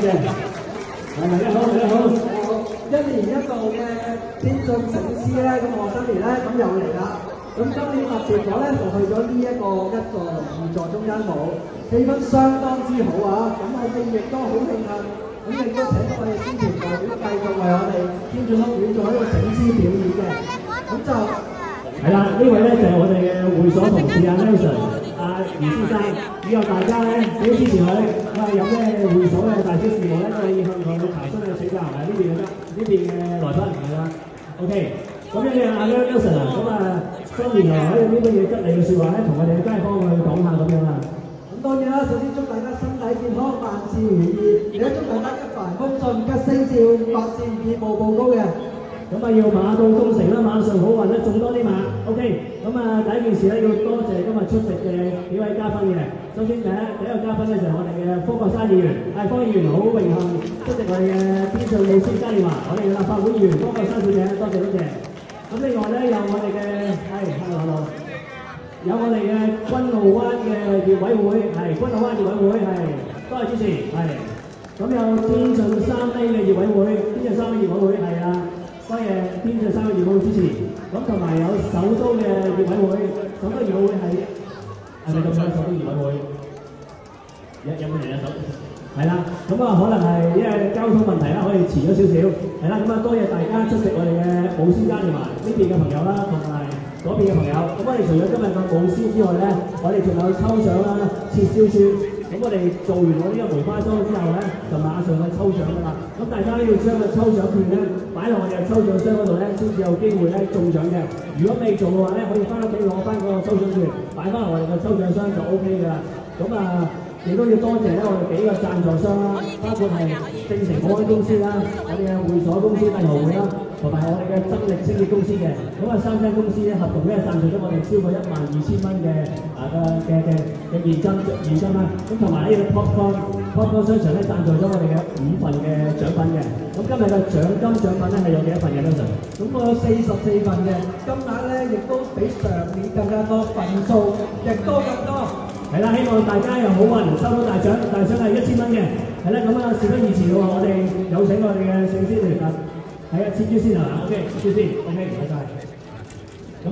謝。大家好，大家好。一年一度嘅天津醒獅咧，咁我新年咧咁又嚟啦。咁今年特別咗咧，就去咗呢一個二座中間舞，氣氛相當之好啊！咁我哋亦都好慶幸，咁亦都請咗我哋宣傳代表繼續為我哋天津屋苑做一個醒獅表演嘅。咁就係啦，呢位咧就係我哋嘅會所同事阿 Nelson 阿余先生，以後大家咧都支持佢，有咩會所嘅大小事務咧，可以向佢查詢去請教埋呢邊嘅來賓係啦。OK， 咁樣嘅阿 Nelson 啊，咁啊新年來有啲乜嘢吉利嘅説話咧，同我哋嘅街坊去講下咁樣啊。咁當然啦，首先祝大家身體健康，萬事如意，亦都祝大家一帆風順，吉星照，百事如意，步步高嘅。咁啊要馬到功成啦，馬上好運啦，種多啲馬。OK， 咁啊第一件事咧要多謝今日出席嘅幾位嘉賓嘅。首先第一個嘉賓咧就係我哋嘅方國珊議員，方議員好榮幸出席我哋嘅天津路線嘉年華，我哋嘅立法會議員方國珊小姐，多謝多謝。咁另外咧有我哋嘅hello，有我哋嘅君澳灣嘅業委會，君澳灣業委會多謝支持，咁有天津3A嘅業委會，天津3A業委會係啊。多謝天津3個業委會支持，咁同埋有首都嘅業委會，首都業委會係咪咁想首都業委會？有冇嚟啊？係啦，咁啊可能係因為交通問題啦，可以遲咗少少，係啦，咁啊多謝大家出席我哋嘅舞獅嘉年華呢邊嘅朋友啦，同埋嗰邊嘅朋友。咁我哋除咗今日嘅舞獅之外咧，我哋仲有抽獎啦、切燒書。咁我哋做完我呢個梅花樁之後咧，就馬上去抽獎㗎啦。咁大家都要將個抽獎券咧擺落我哋嘅抽獎箱嗰度咧，先至有機會咧中獎嘅。如果未做嘅話咧，可以翻屋企攞翻嗰個抽獎券，擺翻落我哋嘅抽獎箱就 OK 㗎啦。咁亦都要多謝咧我哋幾個贊助商啦，包括係正成保安公司啦，我哋嘅會所公司帝豪會啦，同埋我哋嘅增力清潔公司嘅。咁3間公司咧合同咧贊助咗我哋超過12000蚊嘅現金啦。咁同埋呢個 Popcorn 商場咧贊助咗我哋嘅5份嘅獎品嘅。咁今日嘅獎品咧係有幾多份嘅？Nelson？咁我有44份嘅，金額咧亦都比上年更加多，份數亦都更多。係啦，希望大家有好運，收到大獎係1000蚊嘅。係啦，咁事不宜遲喎，我哋有請我哋嘅醒獅團切豬先係嘛 ？OK， 切豬先 ，OK， 唔該晒。咁